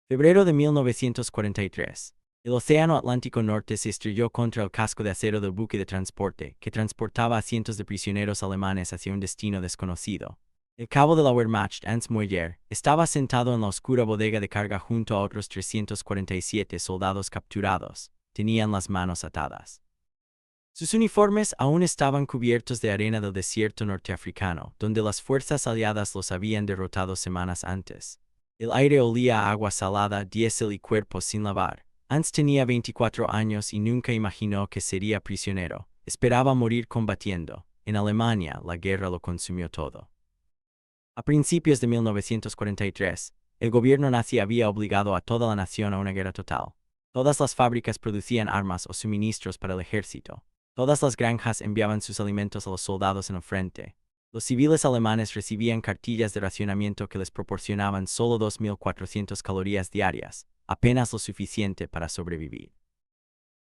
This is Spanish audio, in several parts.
Febrero de 1943. El Océano Atlántico Norte se estrelló contra el casco de acero del buque de transporte, que transportaba a cientos de prisioneros alemanes hacia un destino desconocido. El cabo de la Wehrmacht, Ernst Moyer, estaba sentado en la oscura bodega de carga junto a otros 347 soldados capturados. Tenían las manos atadas. Sus uniformes aún estaban cubiertos de arena del desierto norteafricano, donde las fuerzas aliadas los habían derrotado semanas antes. El aire olía a agua salada, diésel y cuerpos sin lavar. Ernst tenía 24 años y nunca imaginó que sería prisionero. Esperaba morir combatiendo. En Alemania, la guerra lo consumió todo. A principios de 1943, el gobierno nazi había obligado a toda la nación a una guerra total. Todas las fábricas producían armas o suministros para el ejército. Todas las granjas enviaban sus alimentos a los soldados en el frente. Los civiles alemanes recibían cartillas de racionamiento que les proporcionaban solo 2.400 calorías diarias, apenas lo suficiente para sobrevivir.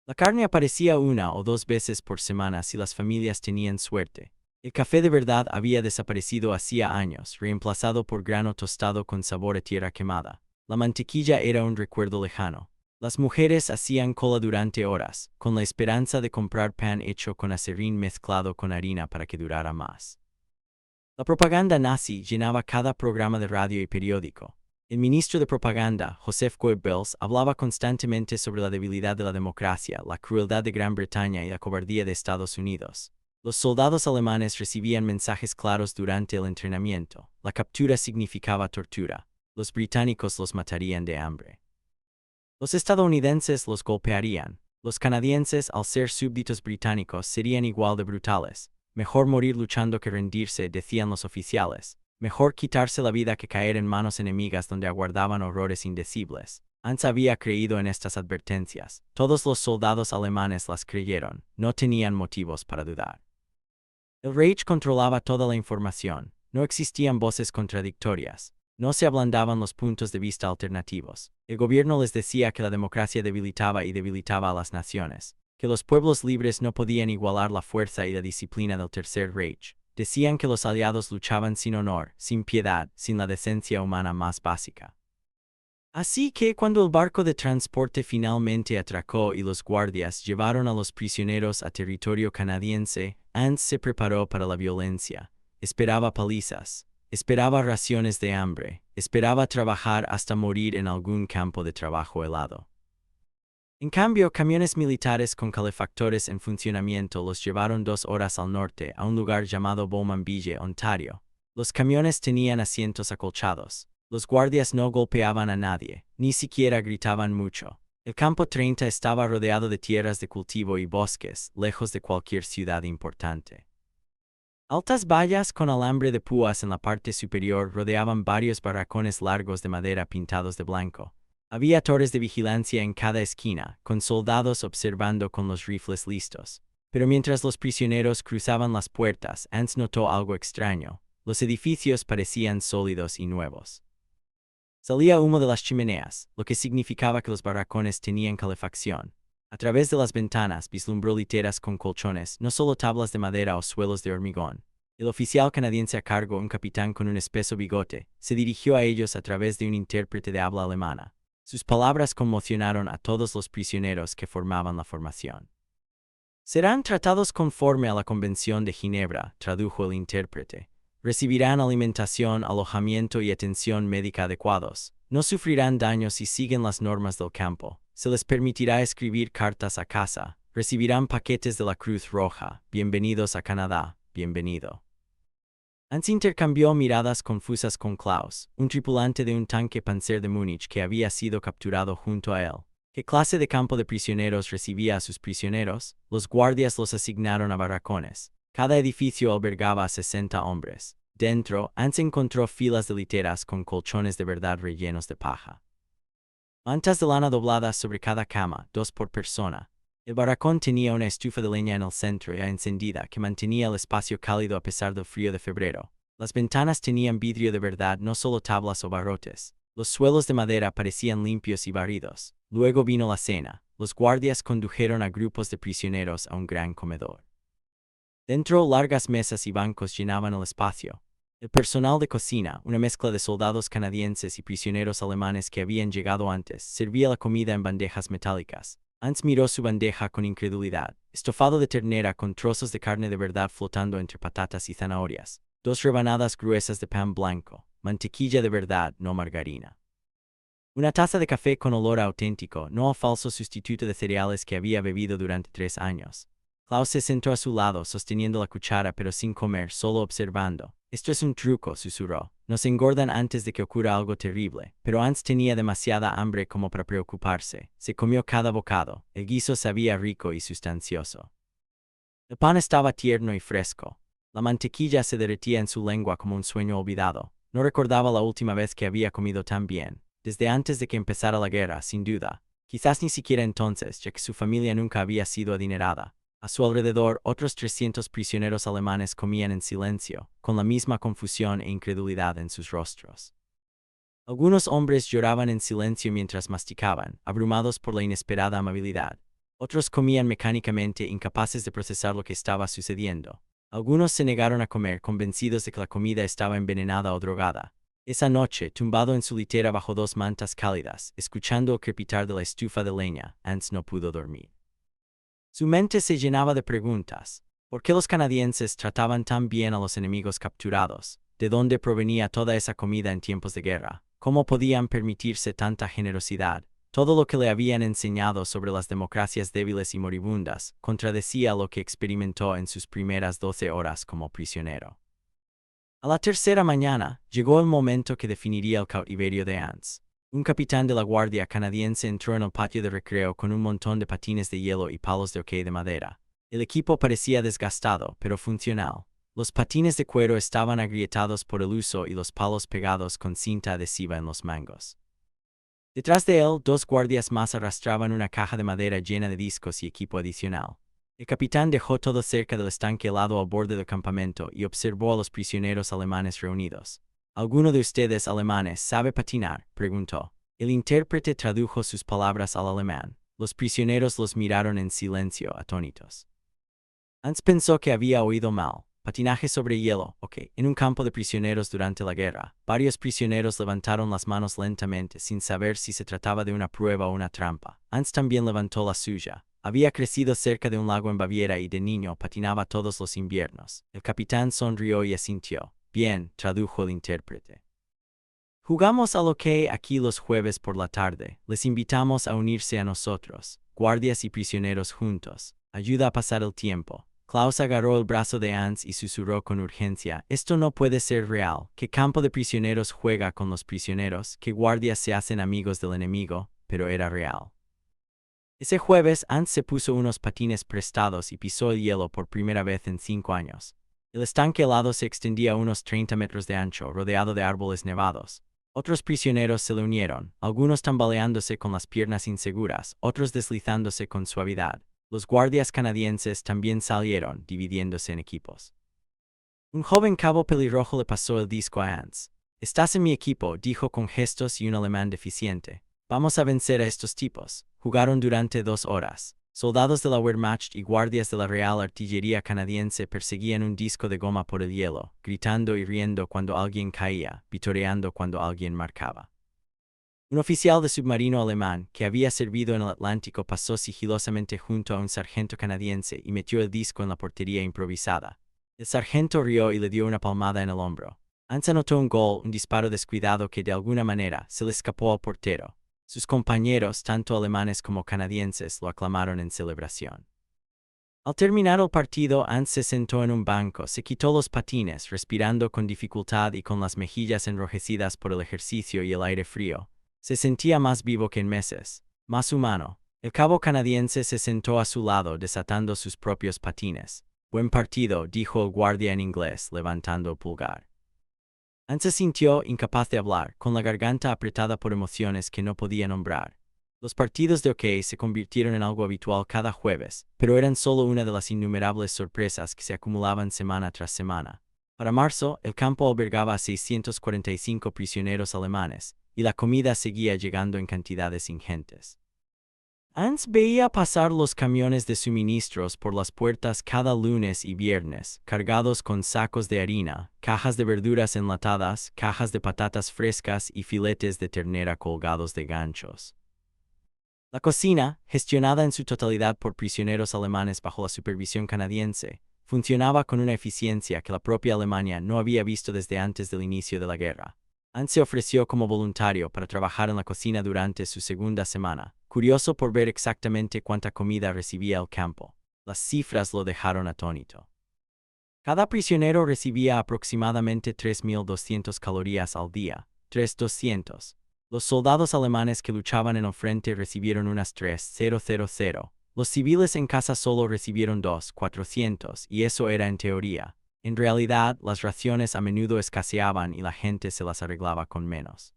La carne aparecía una o dos veces por semana si las familias tenían suerte. El café de verdad había desaparecido hacía años, reemplazado por grano tostado con sabor a tierra quemada. La mantequilla era un recuerdo lejano. Las mujeres hacían cola durante horas, con la esperanza de comprar pan hecho con acerrín mezclado con harina para que durara más. La propaganda nazi llenaba cada programa de radio y periódico. El ministro de propaganda, Joseph Goebbels, hablaba constantemente sobre la debilidad de la democracia, la crueldad de Gran Bretaña y la cobardía de Estados Unidos. Los soldados alemanes recibían mensajes claros durante el entrenamiento. La captura significaba tortura. Los británicos los matarían de hambre. Los estadounidenses los golpearían. Los canadienses, al ser súbditos británicos, serían igual de brutales. Mejor morir luchando que rendirse, decían los oficiales. Mejor quitarse la vida que caer en manos enemigas donde aguardaban horrores indecibles. Ernst había creído en estas advertencias. Todos los soldados alemanes las creyeron. No tenían motivos para dudar. El Reich controlaba toda la información. No existían voces contradictorias. No se ablandaban los puntos de vista alternativos. El gobierno les decía que la democracia debilitaba y debilitaba a las naciones, que los pueblos libres no podían igualar la fuerza y la disciplina del Tercer Reich. Decían que los aliados luchaban sin honor, sin piedad, sin la decencia humana más básica. Así que cuando el barco de transporte finalmente atracó y los guardias llevaron a los prisioneros a territorio canadiense, Ernst se preparó para la violencia. Esperaba palizas. Esperaba raciones de hambre, esperaba trabajar hasta morir en algún campo de trabajo helado. En cambio, camiones militares con calefactores en funcionamiento los llevaron 2 horas al norte a un lugar llamado Bowmanville, Ontario. Los camiones tenían asientos acolchados. Los guardias no golpeaban a nadie, ni siquiera gritaban mucho. El campo 30 estaba rodeado de tierras de cultivo y bosques, lejos de cualquier ciudad importante. Altas vallas con alambre de púas en la parte superior rodeaban varios barracones largos de madera pintados de blanco. Había torres de vigilancia en cada esquina, con soldados observando con los rifles listos. Pero mientras los prisioneros cruzaban las puertas, Ernst notó algo extraño. Los edificios parecían sólidos y nuevos. Salía humo de las chimeneas, lo que significaba que los barracones tenían calefacción. A través de las ventanas vislumbró literas con colchones, no solo tablas de madera o suelos de hormigón. El oficial canadiense a cargo, un capitán con un espeso bigote, se dirigió a ellos a través de un intérprete de habla alemana. Sus palabras conmocionaron a todos los prisioneros que formaban la formación. Serán tratados conforme a la Convención de Ginebra, tradujo el intérprete. Recibirán alimentación, alojamiento y atención médica adecuados. No sufrirán daños si siguen las normas del campo. Se les permitirá escribir cartas a casa. Recibirán paquetes de la Cruz Roja. Bienvenidos a Canadá. Bienvenido. Ernst intercambió miradas confusas con Klaus, un tripulante de un tanque Panzer de Múnich que había sido capturado junto a él. ¿Qué clase de campo de prisioneros recibía a sus prisioneros? Los guardias los asignaron a barracones. Cada edificio albergaba a 60 hombres. Dentro, Ernst encontró filas de literas con colchones de verdad rellenos de paja. Mantas de lana dobladas sobre cada cama, 2 por persona. El barracón tenía una estufa de leña en el centro ya encendida que mantenía el espacio cálido a pesar del frío de febrero. Las ventanas tenían vidrio de verdad, no solo tablas o barrotes. Los suelos de madera parecían limpios y barridos. Luego vino la cena. Los guardias condujeron a grupos de prisioneros a un gran comedor. Dentro, largas mesas y bancos llenaban el espacio. El personal de cocina, una mezcla de soldados canadienses y prisioneros alemanes que habían llegado antes, servía la comida en bandejas metálicas. Hans miró su bandeja con incredulidad. Estofado de ternera con trozos de carne de verdad flotando entre patatas y zanahorias. 2 rebanadas gruesas de pan blanco. Mantequilla de verdad, no margarina. Una taza de café con olor auténtico, no al falso sustituto de cereales que había bebido durante 3 años. Klaus se sentó a su lado, sosteniendo la cuchara pero sin comer, solo observando. Esto es un truco, susurró. Nos engordan antes de que ocurra algo terrible. Pero Hans tenía demasiada hambre como para preocuparse. Se comió cada bocado. El guiso sabía rico y sustancioso. El pan estaba tierno y fresco. La mantequilla se derretía en su lengua como un sueño olvidado. No recordaba la última vez que había comido tan bien. Desde antes de que empezara la guerra, sin duda. Quizás ni siquiera entonces, ya que su familia nunca había sido adinerada. A su alrededor, otros 300 prisioneros alemanes comían en silencio, con la misma confusión e incredulidad en sus rostros. Algunos hombres lloraban en silencio mientras masticaban, abrumados por la inesperada amabilidad. Otros comían mecánicamente, incapaces de procesar lo que estaba sucediendo. Algunos se negaron a comer, convencidos de que la comida estaba envenenada o drogada. Esa noche, tumbado en su litera bajo 2 mantas cálidas, escuchando el crepitar de la estufa de leña, Hans no pudo dormir. Su mente se llenaba de preguntas. ¿Por qué los canadienses trataban tan bien a los enemigos capturados? ¿De dónde provenía toda esa comida en tiempos de guerra? ¿Cómo podían permitirse tanta generosidad? Todo lo que le habían enseñado sobre las democracias débiles y moribundas contradecía lo que experimentó en sus primeras 12 horas como prisionero. A la tercera mañana, llegó el momento que definiría el cautiverio de Hans. Un capitán de la guardia canadiense entró en el patio de recreo con un montón de patines de hielo y palos de hockey de madera. El equipo parecía desgastado, pero funcional. Los patines de cuero estaban agrietados por el uso y los palos pegados con cinta adhesiva en los mangos. Detrás de él, 2 guardias más arrastraban una caja de madera llena de discos y equipo adicional. El capitán dejó todo cerca del estanque helado al borde del campamento y observó a los prisioneros alemanes reunidos. ¿Alguno de ustedes alemanes sabe patinar?, preguntó. El intérprete tradujo sus palabras al alemán. Los prisioneros los miraron en silencio, atónitos. Hans pensó que había oído mal. Patinaje sobre hielo, en un campo de prisioneros durante la guerra. Varios prisioneros levantaron las manos lentamente sin saber si se trataba de una prueba o una trampa. Hans también levantó la suya. Había crecido cerca de un lago en Baviera y de niño patinaba todos los inviernos. El capitán sonrió y asintió. Bien, tradujo el intérprete. Jugamos al hockey aquí los jueves por la tarde. Les invitamos a unirse a nosotros, guardias y prisioneros juntos. Ayuda a pasar el tiempo. Klaus agarró el brazo de Hans y susurró con urgencia. Esto no puede ser real. ¿Qué campo de prisioneros juega con los prisioneros? ¿Qué guardias se hacen amigos del enemigo? Pero era real. Ese jueves, Hans se puso unos patines prestados y pisó el hielo por primera vez en 5 años. El estanque helado se extendía a unos 30 metros de ancho, rodeado de árboles nevados. Otros prisioneros se le unieron, algunos tambaleándose con las piernas inseguras, otros deslizándose con suavidad. Los guardias canadienses también salieron, dividiéndose en equipos. Un joven cabo pelirrojo le pasó el disco a Hans. «Estás en mi equipo», dijo con gestos y un alemán deficiente. «Vamos a vencer a estos tipos». Jugaron durante 2 horas. Soldados de la Wehrmacht y guardias de la Real Artillería canadiense perseguían un disco de goma por el hielo, gritando y riendo cuando alguien caía, vitoreando cuando alguien marcaba. Un oficial de submarino alemán, que había servido en el Atlántico, pasó sigilosamente junto a un sargento canadiense y metió el disco en la portería improvisada. El sargento rió y le dio una palmada en el hombro. Hans anotó un gol, un disparo descuidado que de alguna manera se le escapó al portero. Sus compañeros, tanto alemanes como canadienses, lo aclamaron en celebración. Al terminar el partido, Hans se sentó en un banco, se quitó los patines, respirando con dificultad y con las mejillas enrojecidas por el ejercicio y el aire frío. Se sentía más vivo que en meses, más humano. El cabo canadiense se sentó a su lado, desatando sus propios patines. «Buen partido», dijo el guardia en inglés, levantando el pulgar. Hans se sintió incapaz de hablar, con la garganta apretada por emociones que no podía nombrar. Los partidos de hockey se convirtieron en algo habitual cada jueves, pero eran solo una de las innumerables sorpresas que se acumulaban semana tras semana. Para marzo, el campo albergaba a 645 prisioneros alemanes, y la comida seguía llegando en cantidades ingentes. Hans veía pasar los camiones de suministros por las puertas cada lunes y viernes, cargados con sacos de harina, cajas de verduras enlatadas, cajas de patatas frescas y filetes de ternera colgados de ganchos. La cocina, gestionada en su totalidad por prisioneros alemanes bajo la supervisión canadiense, funcionaba con una eficiencia que la propia Alemania no había visto desde antes del inicio de la guerra. Hans se ofreció como voluntario para trabajar en la cocina durante su segunda semana, curioso por ver exactamente cuánta comida recibía el campo. Las cifras lo dejaron atónito. Cada prisionero recibía aproximadamente 3.200 calorías al día, 3.200. Los soldados alemanes que luchaban en el frente recibieron unas 3.000. Los civiles en casa solo recibieron 2.400, y eso era en teoría. En realidad, las raciones a menudo escaseaban y la gente se las arreglaba con menos.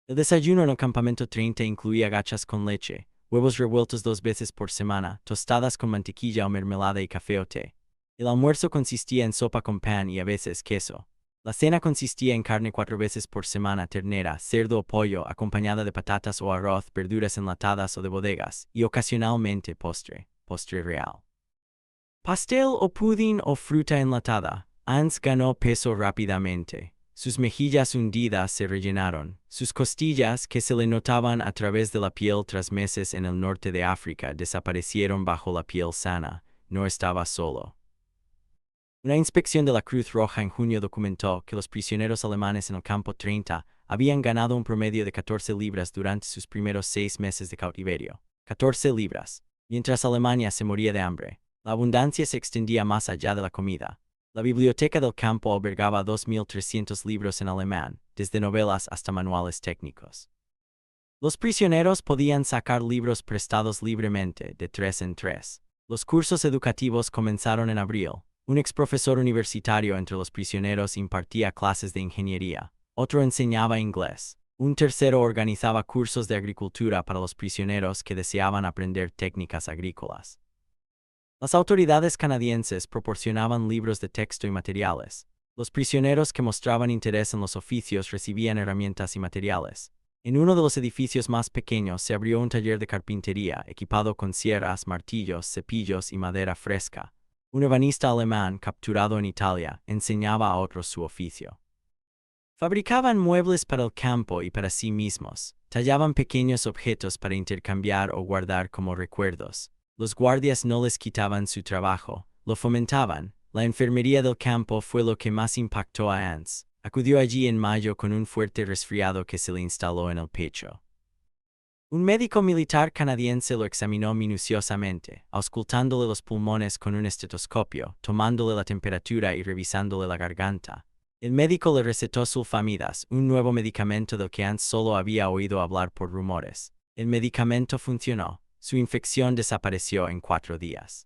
El desayuno en el campamento 30 incluía gachas con leche, huevos revueltos 2 veces por semana, tostadas con mantequilla o mermelada y café o té. El almuerzo consistía en sopa con pan y a veces queso. La cena consistía en carne 4 veces por semana, ternera, cerdo o pollo, acompañada de patatas o arroz, verduras enlatadas o de bodegas, y ocasionalmente postre real. Pastel o pudding o fruta enlatada. Hans ganó peso rápidamente. Sus mejillas hundidas se rellenaron. Sus costillas, que se le notaban a través de la piel tras meses en el norte de África, desaparecieron bajo la piel sana. No estaba solo. Una inspección de la Cruz Roja en junio documentó que los prisioneros alemanes en el campo 30 habían ganado un promedio de 14 libras durante sus primeros 6 meses de cautiverio. 14 libras. Mientras Alemania se moría de hambre, la abundancia se extendía más allá de la comida. La biblioteca del campo albergaba 2.300 libros en alemán, desde novelas hasta manuales técnicos. Los prisioneros podían sacar libros prestados libremente, de 3 en 3. Los cursos educativos comenzaron en abril. Un exprofesor universitario entre los prisioneros impartía clases de ingeniería. Otro enseñaba inglés. Un tercero organizaba cursos de agricultura para los prisioneros que deseaban aprender técnicas agrícolas. Las autoridades canadienses proporcionaban libros de texto y materiales. Los prisioneros que mostraban interés en los oficios recibían herramientas y materiales. En uno de los edificios más pequeños se abrió un taller de carpintería equipado con sierras, martillos, cepillos y madera fresca. Un ebanista alemán capturado en Italia enseñaba a otros su oficio. Fabricaban muebles para el campo y para sí mismos. Tallaban pequeños objetos para intercambiar o guardar como recuerdos. Los guardias no les quitaban su trabajo, lo fomentaban. La enfermería del campo fue lo que más impactó a Hans. Acudió allí en mayo con un fuerte resfriado que se le instaló en el pecho. Un médico militar canadiense lo examinó minuciosamente, auscultándole los pulmones con un estetoscopio, tomándole la temperatura y revisándole la garganta. El médico le recetó sulfamidas, un nuevo medicamento del que Hans solo había oído hablar por rumores. El medicamento funcionó. Su infección desapareció en 4 días.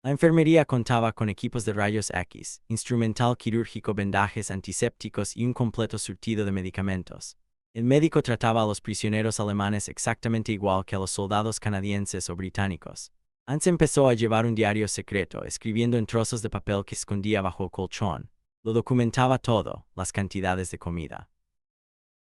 La enfermería contaba con equipos de rayos X, instrumental quirúrgico, vendajes antisépticos y un completo surtido de medicamentos. El médico trataba a los prisioneros alemanes exactamente igual que a los soldados canadienses o británicos. Hans empezó a llevar un diario secreto, escribiendo en trozos de papel que escondía bajo el colchón. Lo documentaba todo, las cantidades de comida,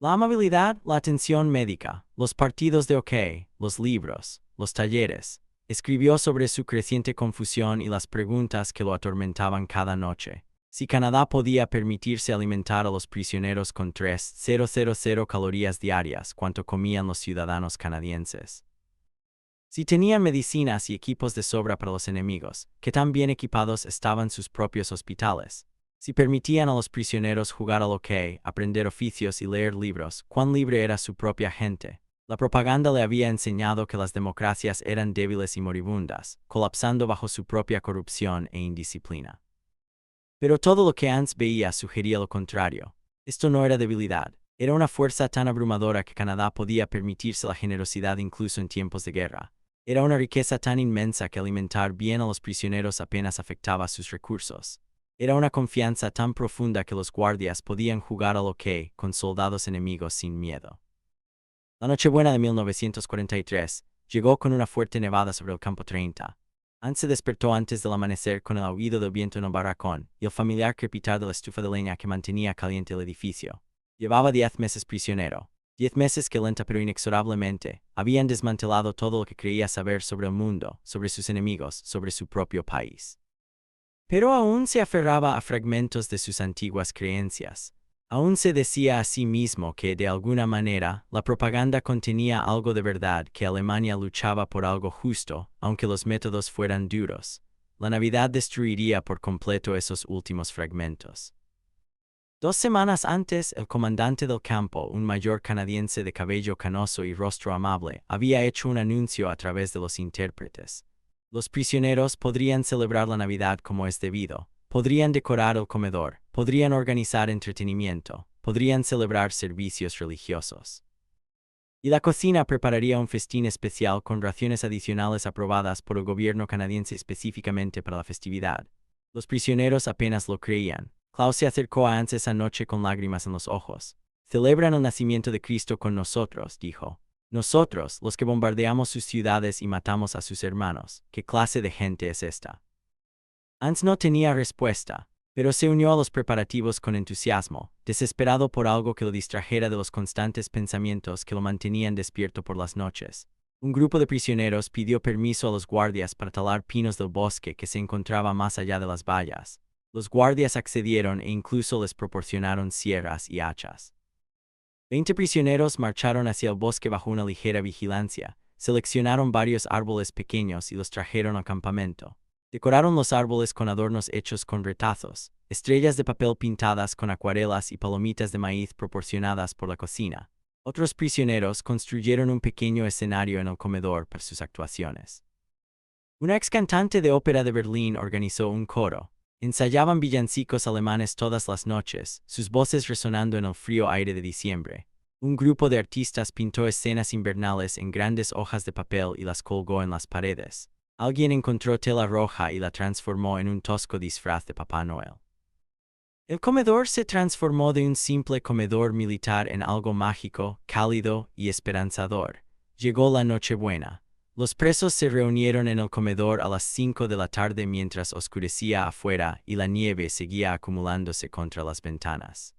la amabilidad, la atención médica, los partidos de hockey, los libros, los talleres. Escribió sobre su creciente confusión y las preguntas que lo atormentaban cada noche. Si Canadá podía permitirse alimentar a los prisioneros con 3.000 calorías diarias, cuanto comían los ciudadanos canadienses. Si tenían medicinas y equipos de sobra para los enemigos, ¿qué tan bien equipados estaban sus propios hospitales? Si permitían a los prisioneros jugar al hockey, aprender oficios y leer libros, ¿cuán libre era su propia gente? La propaganda le había enseñado que las democracias eran débiles y moribundas, colapsando bajo su propia corrupción e indisciplina. Pero todo lo que Hans veía sugería lo contrario. Esto no era debilidad, era una fuerza tan abrumadora que Canadá podía permitirse la generosidad incluso en tiempos de guerra. Era una riqueza tan inmensa que alimentar bien a los prisioneros apenas afectaba sus recursos. Era una confianza tan profunda que los guardias podían jugar al hockey con soldados enemigos sin miedo. La Nochebuena de 1943 llegó con una fuerte nevada sobre el campo 30. Hans se despertó antes del amanecer con el aullido del viento en el barracón y el familiar crepitar de la estufa de leña que mantenía caliente el edificio. Llevaba 10 meses prisionero. 10 meses que lenta pero inexorablemente, habían desmantelado todo lo que creía saber sobre el mundo, sobre sus enemigos, sobre su propio país. Pero aún se aferraba a fragmentos de sus antiguas creencias. Aún se decía a sí mismo que, de alguna manera, la propaganda contenía algo de verdad, que Alemania luchaba por algo justo, aunque los métodos fueran duros. La Navidad destruiría por completo esos últimos fragmentos. 2 semanas antes, el comandante del campo, un mayor canadiense de cabello canoso y rostro amable, había hecho un anuncio a través de los intérpretes. Los prisioneros podrían celebrar la Navidad como es debido, podrían decorar el comedor, podrían organizar entretenimiento, podrían celebrar servicios religiosos. Y la cocina prepararía un festín especial con raciones adicionales aprobadas por el gobierno canadiense específicamente para la festividad. Los prisioneros apenas lo creían. Klaus se acercó a Hans esa noche con lágrimas en los ojos. «Celebran el nacimiento de Cristo con nosotros», dijo. «Nosotros, los que bombardeamos sus ciudades y matamos a sus hermanos. ¿Qué clase de gente es esta?». Hans no tenía respuesta, pero se unió a los preparativos con entusiasmo, desesperado por algo que lo distrajera de los constantes pensamientos que lo mantenían despierto por las noches. Un grupo de prisioneros pidió permiso a los guardias para talar pinos del bosque que se encontraba más allá de las vallas. Los guardias accedieron e incluso les proporcionaron sierras y hachas. 20 prisioneros marcharon hacia el bosque bajo una ligera vigilancia, seleccionaron varios árboles pequeños y los trajeron al campamento. Decoraron los árboles con adornos hechos con retazos, estrellas de papel pintadas con acuarelas y palomitas de maíz proporcionadas por la cocina. Otros prisioneros construyeron un pequeño escenario en el comedor para sus actuaciones. Una ex cantante de ópera de Berlín organizó un coro. Ensayaban villancicos alemanes todas las noches, sus voces resonando en el frío aire de diciembre. Un grupo de artistas pintó escenas invernales en grandes hojas de papel y las colgó en las paredes. Alguien encontró tela roja y la transformó en un tosco disfraz de Papá Noel. El comedor se transformó de un simple comedor militar en algo mágico, cálido y esperanzador. Llegó la Nochebuena. Los presos se reunieron en el comedor a las 5 de la tarde mientras oscurecía afuera y la nieve seguía acumulándose contra las ventanas.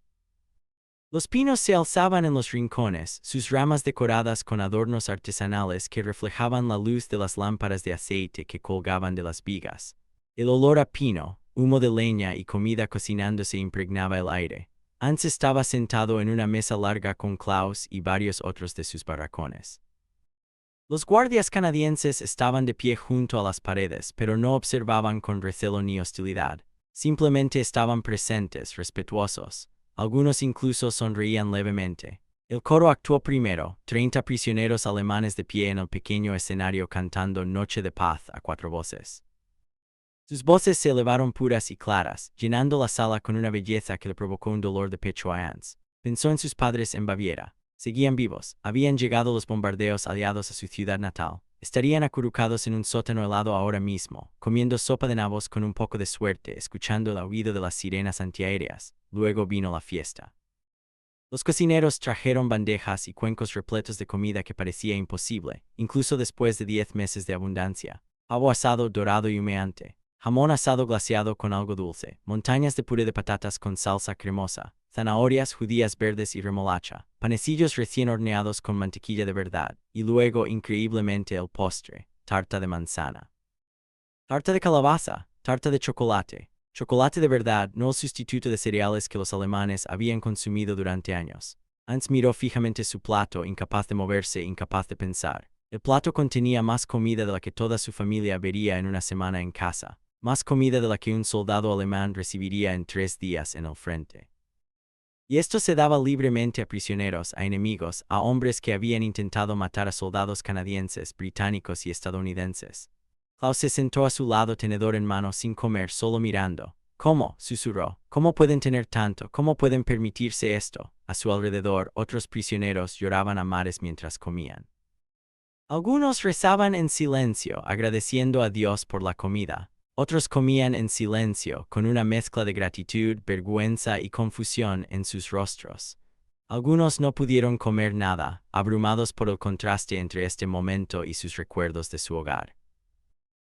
Los pinos se alzaban en los rincones, sus ramas decoradas con adornos artesanales que reflejaban la luz de las lámparas de aceite que colgaban de las vigas. El olor a pino, humo de leña y comida cocinándose impregnaba el aire. Hans estaba sentado en una mesa larga con Klaus y varios otros de sus barracones. Los guardias canadienses estaban de pie junto a las paredes, pero no observaban con recelo ni hostilidad. Simplemente estaban presentes, respetuosos. Algunos incluso sonreían levemente. El coro actuó primero, 30 prisioneros alemanes de pie en el pequeño escenario cantando Noche de Paz a 4 voces. Sus voces se elevaron puras y claras, llenando la sala con una belleza que le provocó un dolor de pecho a Hans. Pensó en sus padres en Baviera. Seguían vivos, habían llegado los bombardeos aliados a su ciudad natal. Estarían acurrucados en un sótano helado ahora mismo, comiendo sopa de nabos con un poco de suerte, escuchando el aullido de las sirenas antiaéreas. Luego vino la fiesta. Los cocineros trajeron bandejas y cuencos repletos de comida que parecía imposible, incluso después de 10 meses de abundancia. Pavo asado dorado y humeante, jamón asado glaseado con algo dulce, montañas de puré de patatas con salsa cremosa, zanahorias, judías verdes y remolacha, panecillos recién horneados con mantequilla de verdad, y luego, increíblemente, el postre, tarta de manzana. Tarta de calabaza, tarta de chocolate. Chocolate de verdad, no el sustituto de cereales que los alemanes habían consumido durante años. Hans miró fijamente su plato, incapaz de moverse, incapaz de pensar. El plato contenía más comida de la que toda su familia vería en una semana en casa, más comida de la que un soldado alemán recibiría en 3 días en el frente. Y esto se daba libremente a prisioneros, a enemigos, a hombres que habían intentado matar a soldados canadienses, británicos y estadounidenses. Klaus se sentó a su lado tenedor en mano sin comer, solo mirando. «¿Cómo?», susurró. «¿Cómo pueden tener tanto? ¿Cómo pueden permitirse esto?». A su alrededor, otros prisioneros lloraban a mares mientras comían. Algunos rezaban en silencio, agradeciendo a Dios por la comida. Otros comían en silencio, con una mezcla de gratitud, vergüenza y confusión en sus rostros. Algunos no pudieron comer nada, abrumados por el contraste entre este momento y sus recuerdos de su hogar.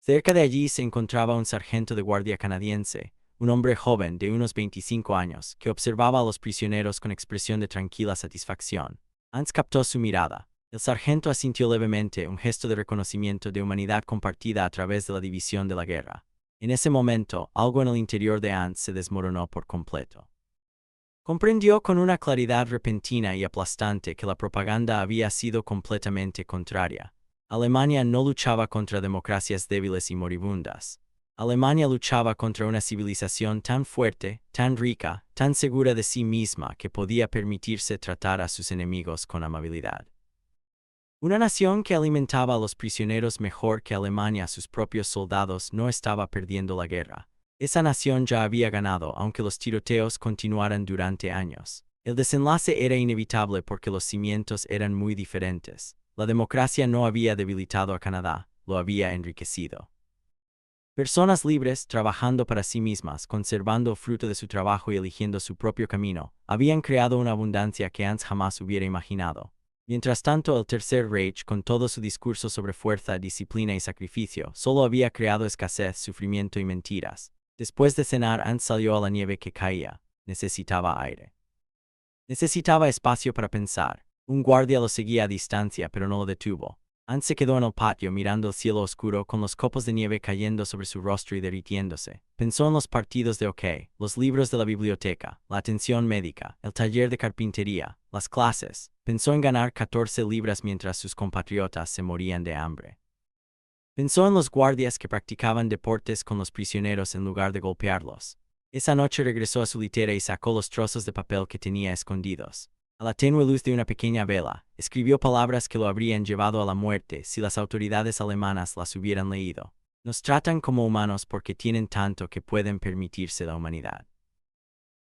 Cerca de allí se encontraba un sargento de guardia canadiense, un hombre joven de unos 25 años, que observaba a los prisioneros con expresión de tranquila satisfacción. Hans captó su mirada. El sargento asintió levemente, un gesto de reconocimiento de humanidad compartida a través de la división de la guerra. En ese momento, algo en el interior de Hans se desmoronó por completo. Comprendió con una claridad repentina y aplastante que la propaganda había sido completamente contraria. Alemania no luchaba contra democracias débiles y moribundas. Alemania luchaba contra una civilización tan fuerte, tan rica, tan segura de sí misma que podía permitirse tratar a sus enemigos con amabilidad. Una nación que alimentaba a los prisioneros mejor que Alemania a sus propios soldados no estaba perdiendo la guerra. Esa nación ya había ganado, aunque los tiroteos continuaran durante años. El desenlace era inevitable porque los cimientos eran muy diferentes. La democracia no había debilitado a Canadá, lo había enriquecido. Personas libres, trabajando para sí mismas, conservando el fruto de su trabajo y eligiendo su propio camino, habían creado una abundancia que Hans jamás hubiera imaginado. Mientras tanto, el Tercer Reich, con todo su discurso sobre fuerza, disciplina y sacrificio, solo había creado escasez, sufrimiento y mentiras. Después de cenar, Hans salió a la nieve que caía. Necesitaba aire. Necesitaba espacio para pensar. Un guardia lo seguía a distancia, pero no lo detuvo. Hans se quedó en el patio mirando el cielo oscuro con los copos de nieve cayendo sobre su rostro y derritiéndose. Pensó en los partidos de hockey, los libros de la biblioteca, la atención médica, el taller de carpintería, las clases. Pensó en ganar 14 libras mientras sus compatriotas se morían de hambre. Pensó en los guardias que practicaban deportes con los prisioneros en lugar de golpearlos. Esa noche regresó a su litera y sacó los trozos de papel que tenía escondidos. A la tenue luz de una pequeña vela, escribió palabras que lo habrían llevado a la muerte si las autoridades alemanas las hubieran leído. Nos tratan como humanos porque tienen tanto que pueden permitirse la humanidad.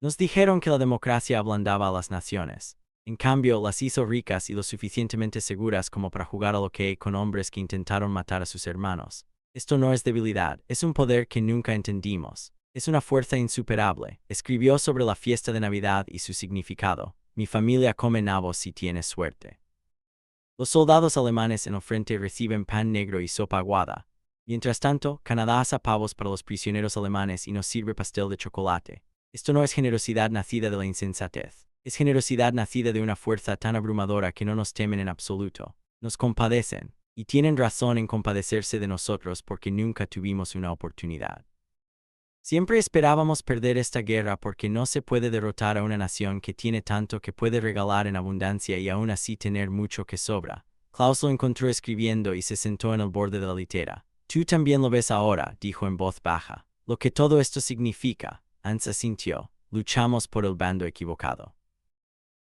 Nos dijeron que la democracia ablandaba a las naciones. En cambio, las hizo ricas y lo suficientemente seguras como para jugar al hockey con hombres que intentaron matar a sus hermanos. Esto no es debilidad, es un poder que nunca entendimos. Es una fuerza insuperable. Escribió sobre la fiesta de Navidad y su significado. Mi familia come nabos si tiene suerte. Los soldados alemanes en el frente reciben pan negro y sopa aguada. Mientras tanto, Canadá asa pavos para los prisioneros alemanes y nos sirve pastel de chocolate. Esto no es generosidad nacida de la insensatez. Es generosidad nacida de una fuerza tan abrumadora que no nos temen en absoluto. Nos compadecen, y tienen razón en compadecerse de nosotros porque nunca tuvimos una oportunidad. Siempre esperábamos perder esta guerra porque no se puede derrotar a una nación que tiene tanto que puede regalar en abundancia y aún así tener mucho que sobra. Klaus lo encontró escribiendo y se sentó en el borde de la litera. Tú también lo ves ahora, dijo en voz baja. Lo que todo esto significa, Hans asintió, luchamos por el bando equivocado.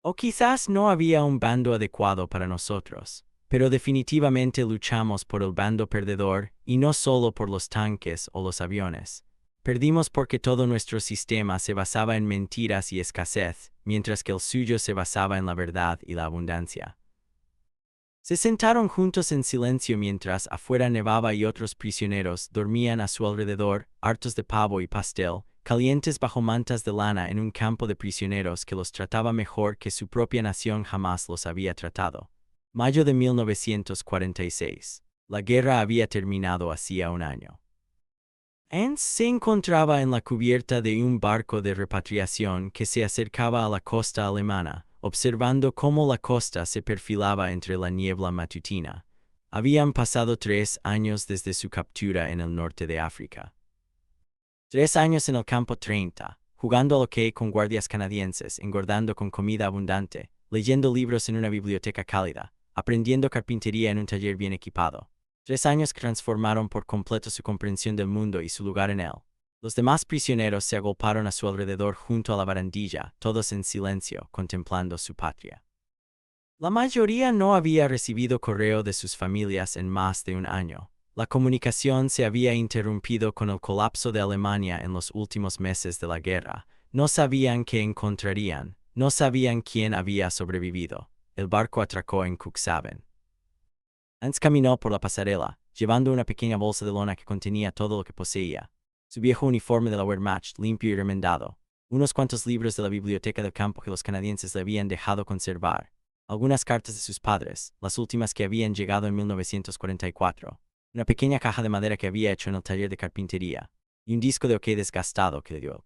O quizás no había un bando adecuado para nosotros, pero definitivamente luchamos por el bando perdedor y no solo por los tanques o los aviones. Perdimos porque todo nuestro sistema se basaba en mentiras y escasez, mientras que el suyo se basaba en la verdad y la abundancia. Se sentaron juntos en silencio mientras afuera nevaba y otros prisioneros dormían a su alrededor, hartos de pavo y pastel, calientes bajo mantas de lana en un campo de prisioneros que los trataba mejor que su propia nación jamás los había tratado. Mayo de 1946. La guerra había terminado hacía un año. Hans se encontraba en la cubierta de un barco de repatriación que se acercaba a la costa alemana, observando cómo la costa se perfilaba entre la niebla matutina. Habían pasado 3 años desde su captura en el norte de África. 3 años en el campo 30, jugando al hockey con guardias canadienses, engordando con comida abundante, leyendo libros en una biblioteca cálida, aprendiendo carpintería en un taller bien equipado. 3 años que transformaron por completo su comprensión del mundo y su lugar en él. Los demás prisioneros se agolparon a su alrededor junto a la barandilla, todos en silencio, contemplando su patria. La mayoría no había recibido correo de sus familias en más de un año. La comunicación se había interrumpido con el colapso de Alemania en los últimos meses de la guerra. No sabían qué encontrarían, no sabían quién había sobrevivido. El barco atracó en Cuxhaven. Hans caminó por la pasarela, llevando una pequeña bolsa de lona que contenía todo lo que poseía. Su viejo uniforme de la Wehrmacht, limpio y remendado. Unos cuantos libros de la biblioteca del campo que los canadienses le habían dejado conservar. Algunas cartas de sus padres, las últimas que habían llegado en 1944. Una pequeña caja de madera que había hecho en el taller de carpintería. Y un disco de hockey desgastado que le dio.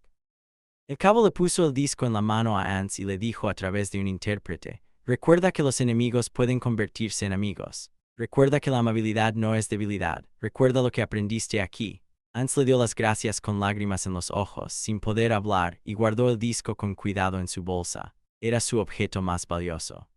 El cabo le puso el disco en la mano a Hans y le dijo a través de un intérprete, Recuerda que los enemigos pueden convertirse en amigos. Recuerda que la amabilidad no es debilidad. Recuerda lo que aprendiste aquí. Hans le dio las gracias con lágrimas en los ojos, sin poder hablar, y guardó el disco con cuidado en su bolsa. Era su objeto más valioso.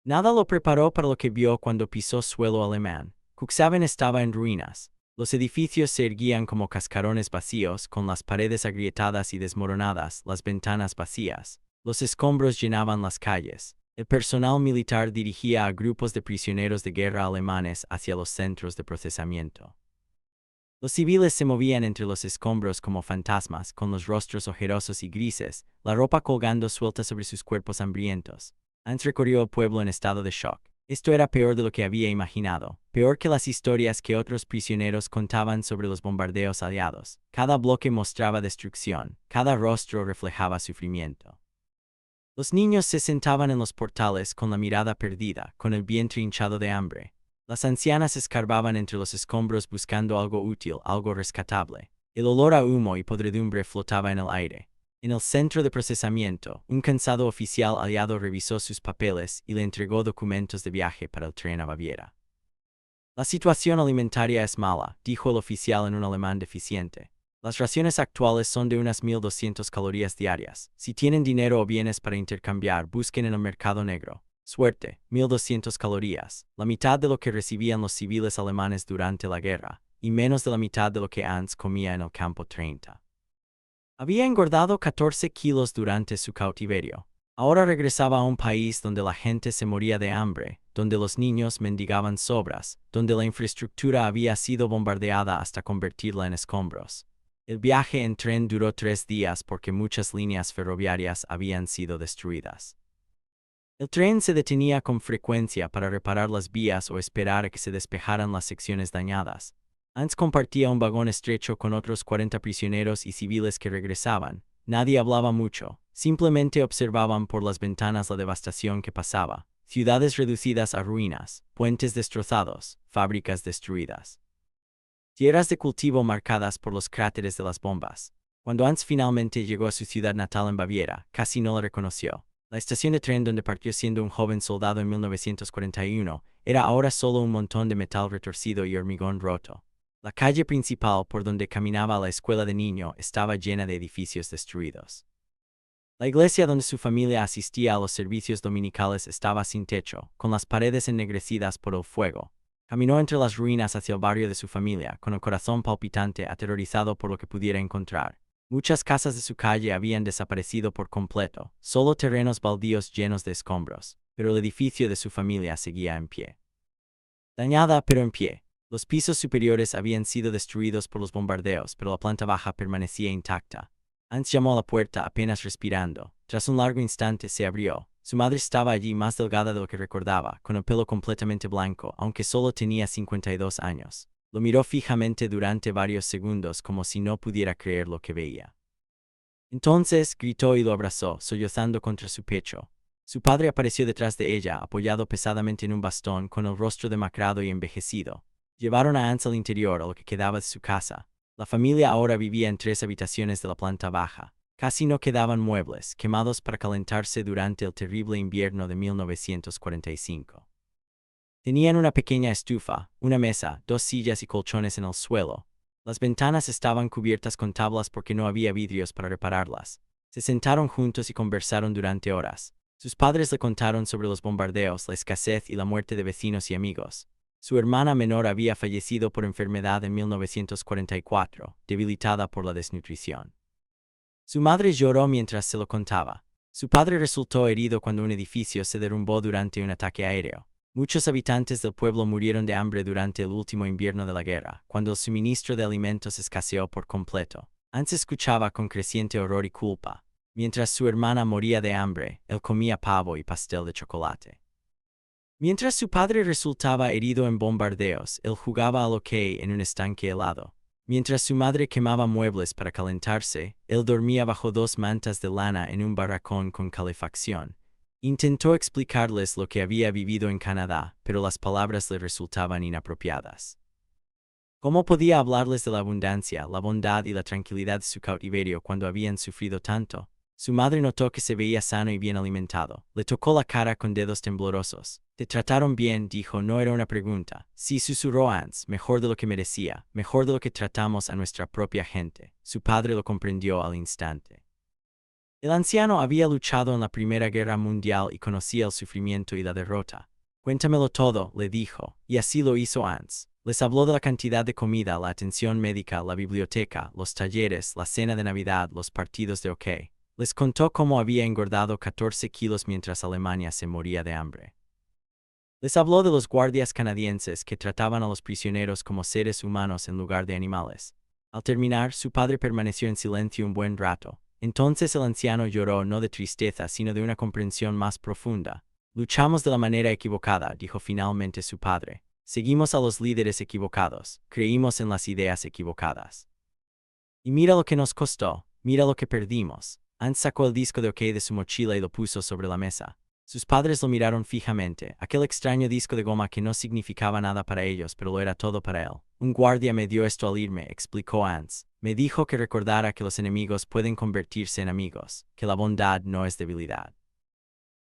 Nada lo preparó para lo que vio cuando pisó suelo alemán. Cuxhaven estaba en ruinas. Los edificios se erguían como cascarones vacíos, con las paredes agrietadas y desmoronadas, las ventanas vacías. Los escombros llenaban las calles. El personal militar dirigía a grupos de prisioneros de guerra alemanes hacia los centros de procesamiento. Los civiles se movían entre los escombros como fantasmas, con los rostros ojerosos y grises, la ropa colgando suelta sobre sus cuerpos hambrientos. Hans recorrió el pueblo en estado de shock. Esto era peor de lo que había imaginado, peor que las historias que otros prisioneros contaban sobre los bombardeos aliados. Cada bloque mostraba destrucción, cada rostro reflejaba sufrimiento. Los niños se sentaban en los portales con la mirada perdida, con el vientre hinchado de hambre. Las ancianas escarbaban entre los escombros buscando algo útil, algo rescatable. El olor a humo y podredumbre flotaba en el aire. En el centro de procesamiento, un cansado oficial aliado revisó sus papeles y le entregó documentos de viaje para el tren a Baviera. La situación alimentaria es mala, dijo el oficial en un alemán deficiente. Las raciones actuales son de unas 1200 calorías diarias. Si tienen dinero o bienes para intercambiar, busquen en el mercado negro. Suerte, 1200 calorías, la mitad de lo que recibían los civiles alemanes durante la guerra, y menos de la mitad de lo que Hans comía en el campo 30. Había engordado 14 kilos durante su cautiverio. Ahora regresaba a un país donde la gente se moría de hambre, donde los niños mendigaban sobras, donde la infraestructura había sido bombardeada hasta convertirla en escombros. El viaje en tren duró 3 días porque muchas líneas ferroviarias habían sido destruidas. El tren se detenía con frecuencia para reparar las vías o esperar a que se despejaran las secciones dañadas. Hans compartía un vagón estrecho con otros 40 prisioneros y civiles que regresaban. Nadie hablaba mucho, simplemente observaban por las ventanas la devastación que pasaba. Ciudades reducidas a ruinas, puentes destrozados, fábricas destruidas. Tierras de cultivo marcadas por los cráteres de las bombas. Cuando Hans finalmente llegó a su ciudad natal en Baviera, casi no la reconoció. La estación de tren donde partió siendo un joven soldado en 1941 era ahora solo un montón de metal retorcido y hormigón roto. La calle principal por donde caminaba a la escuela de niño estaba llena de edificios destruidos. La iglesia donde su familia asistía a los servicios dominicales estaba sin techo, con las paredes ennegrecidas por el fuego. Caminó entre las ruinas hacia el barrio de su familia, con el corazón palpitante, aterrorizado por lo que pudiera encontrar. Muchas casas de su calle habían desaparecido por completo, solo terrenos baldíos llenos de escombros, pero el edificio de su familia seguía en pie. Dañada, pero en pie. Los pisos superiores habían sido destruidos por los bombardeos, pero la planta baja permanecía intacta. Hans llamó a la puerta apenas respirando. Tras un largo instante se abrió. Su madre estaba allí, más delgada de lo que recordaba, con el pelo completamente blanco, aunque solo tenía 52 años. Lo miró fijamente durante varios segundos como si no pudiera creer lo que veía. Entonces gritó y lo abrazó, sollozando contra su pecho. Su padre apareció detrás de ella, apoyado pesadamente en un bastón, con el rostro demacrado y envejecido. Llevaron a Hans al interior, a lo que quedaba de su casa. La familia ahora vivía en 3 habitaciones de la planta baja. Casi no quedaban muebles, quemados para calentarse durante el terrible invierno de 1945. Tenían una pequeña estufa, una mesa, 2 sillas y colchones en el suelo. Las ventanas estaban cubiertas con tablas porque no había vidrios para repararlas. Se sentaron juntos y conversaron durante horas. Sus padres le contaron sobre los bombardeos, la escasez y la muerte de vecinos y amigos. Su hermana menor había fallecido por enfermedad en 1944, debilitada por la desnutrición. Su madre lloró mientras se lo contaba. Su padre resultó herido cuando un edificio se derrumbó durante un ataque aéreo. Muchos habitantes del pueblo murieron de hambre durante el último invierno de la guerra, cuando el suministro de alimentos escaseó por completo. Hans escuchaba con creciente horror y culpa. Mientras su hermana moría de hambre, él comía pavo y pastel de chocolate. Mientras su padre resultaba herido en bombardeos, él jugaba al hockey en un estanque helado. Mientras su madre quemaba muebles para calentarse, él dormía bajo 2 mantas de lana en un barracón con calefacción. Intentó explicarles lo que había vivido en Canadá, pero las palabras le resultaban inapropiadas. ¿Cómo podía hablarles de la abundancia, la bondad y la tranquilidad de su cautiverio cuando habían sufrido tanto? Su madre notó que se veía sano y bien alimentado. Le tocó la cara con dedos temblorosos. «¿Te trataron bien?», dijo. No era una pregunta. Sí, susurró Hans, mejor de lo que merecía, mejor de lo que tratamos a nuestra propia gente. Su padre lo comprendió al instante. El anciano había luchado en la Primera Guerra Mundial y conocía el sufrimiento y la derrota. «Cuéntamelo todo», le dijo, y así lo hizo Hans. Les habló de la cantidad de comida, la atención médica, la biblioteca, los talleres, la cena de Navidad, los partidos de hockey. Les contó cómo había engordado 14 kilos mientras Alemania se moría de hambre. Les habló de los guardias canadienses que trataban a los prisioneros como seres humanos en lugar de animales. Al terminar, su padre permaneció en silencio un buen rato. Entonces el anciano lloró, no de tristeza, sino de una comprensión más profunda. «Luchamos de la manera equivocada», dijo finalmente su padre. «Seguimos a los líderes equivocados, creímos en las ideas equivocadas. Y mira lo que nos costó, mira lo que perdimos». Hans sacó el disco de hockey de su mochila y lo puso sobre la mesa. Sus padres lo miraron fijamente, aquel extraño disco de goma que no significaba nada para ellos, pero lo era todo para él. «Un guardia me dio esto al irme», explicó Hans. «Me dijo que recordara que los enemigos pueden convertirse en amigos, que la bondad no es debilidad».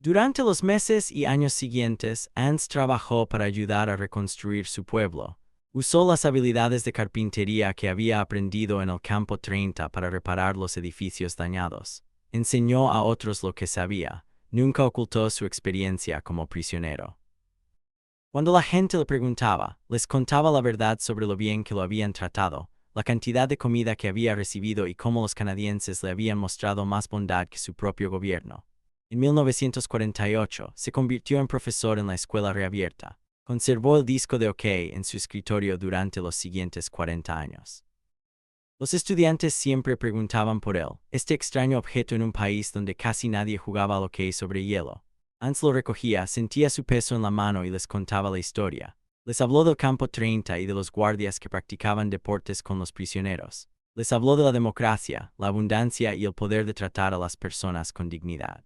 Durante los meses y años siguientes, Hans trabajó para ayudar a reconstruir su pueblo. Usó las habilidades de carpintería que había aprendido en el Campo 30 para reparar los edificios dañados. Enseñó a otros lo que sabía. Nunca ocultó su experiencia como prisionero. Cuando la gente le preguntaba, les contaba la verdad sobre lo bien que lo habían tratado, la cantidad de comida que había recibido y cómo los canadienses le habían mostrado más bondad que su propio gobierno. En 1948, se convirtió en profesor en la escuela reabierta. Conservó el disco de hockey en su escritorio durante los siguientes 40 años. Los estudiantes siempre preguntaban por él, este extraño objeto en un país donde casi nadie jugaba al hockey sobre hielo. Hans lo recogía, sentía su peso en la mano y les contaba la historia. Les habló del Campo 30 y de los guardias que practicaban deportes con los prisioneros. Les habló de la democracia, la abundancia y el poder de tratar a las personas con dignidad.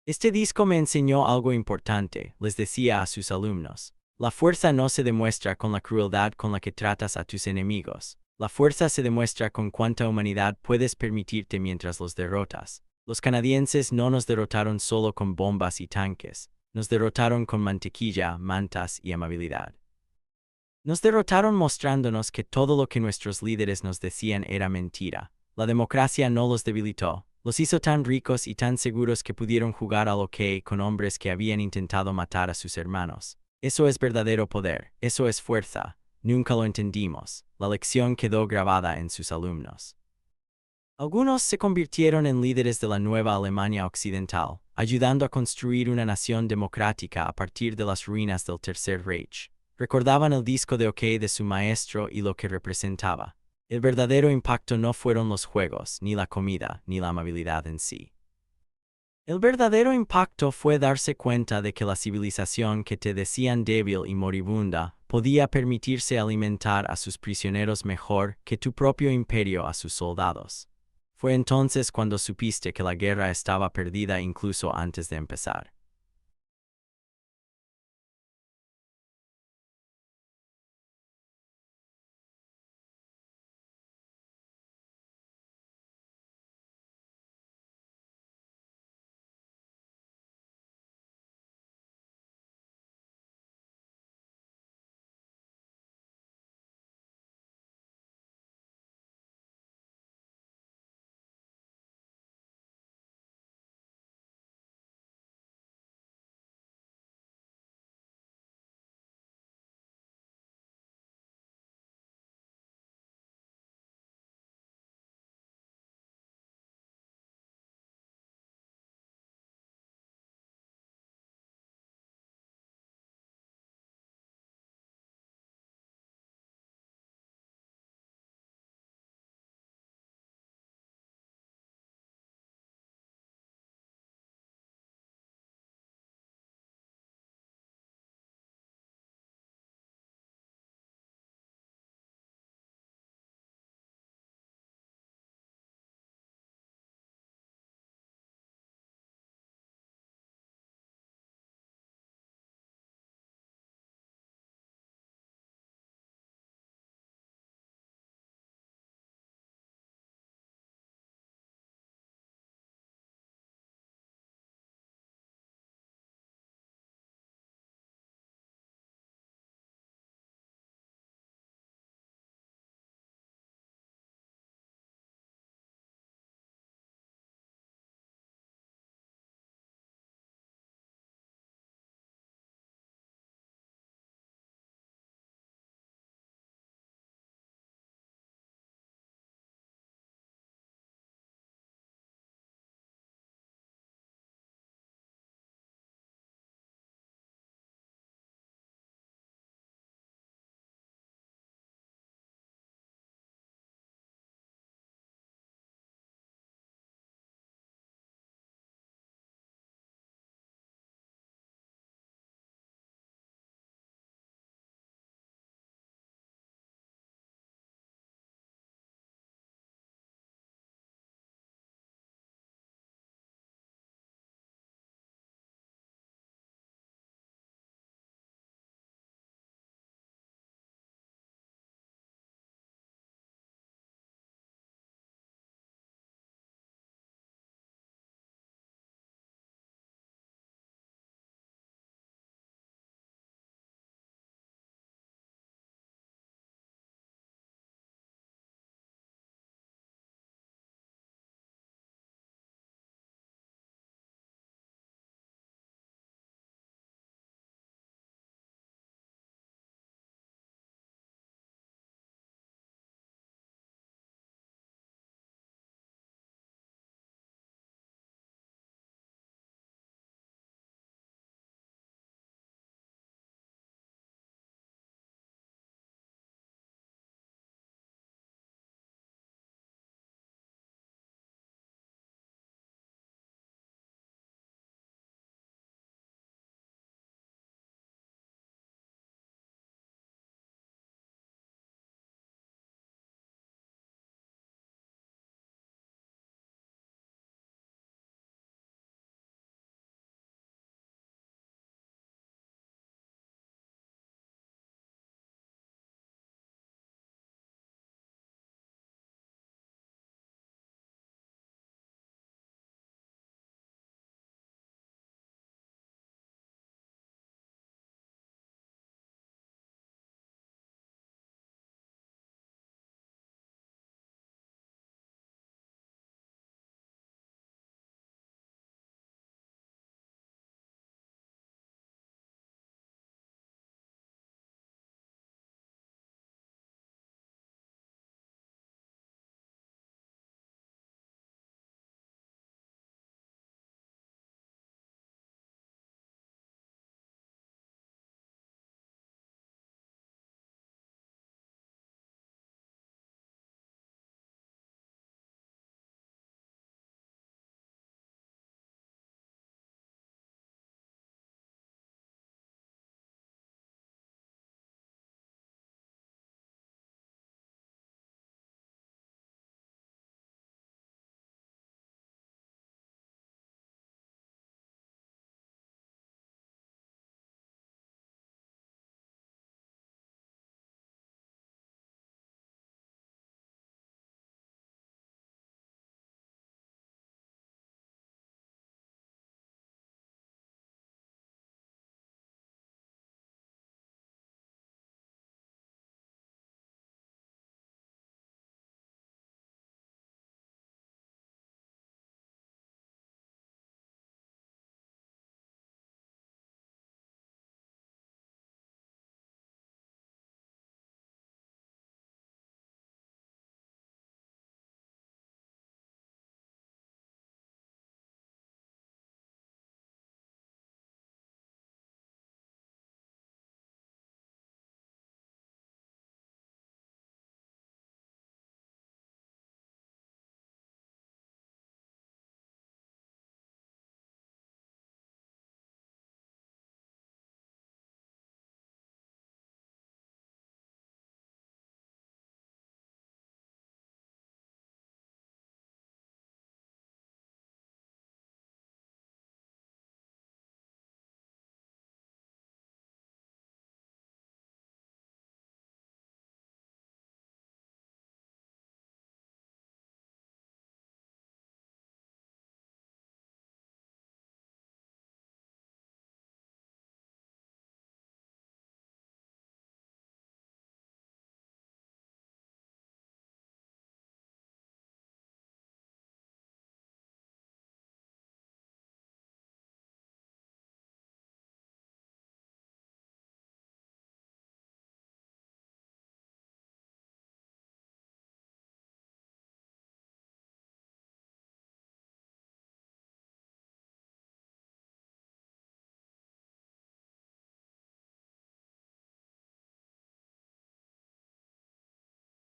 «Este disco me enseñó algo importante», les decía a sus alumnos. «La fuerza no se demuestra con la crueldad con la que tratas a tus enemigos. La fuerza se demuestra con cuánta humanidad puedes permitirte mientras los derrotas. Los canadienses no nos derrotaron solo con bombas y tanques. Nos derrotaron con mantequilla, mantas y amabilidad. Nos derrotaron mostrándonos que todo lo que nuestros líderes nos decían era mentira. La democracia no los debilitó. Los hizo tan ricos y tan seguros que pudieron jugar al hockey con hombres que habían intentado matar a sus hermanos. Eso es verdadero poder, eso es fuerza. Nunca lo entendimos». La lección quedó grabada en sus alumnos. Algunos se convirtieron en líderes de la nueva Alemania Occidental, ayudando a construir una nación democrática a partir de las ruinas del Tercer Reich. Recordaban el disco de hockey de su maestro y lo que representaba. El verdadero impacto no fueron los juegos, ni la comida, ni la amabilidad en sí. El verdadero impacto fue darse cuenta de que la civilización que te decían débil y moribunda podía permitirse alimentar a sus prisioneros mejor que tu propio imperio a sus soldados. Fue entonces cuando supiste que la guerra estaba perdida incluso antes de empezar.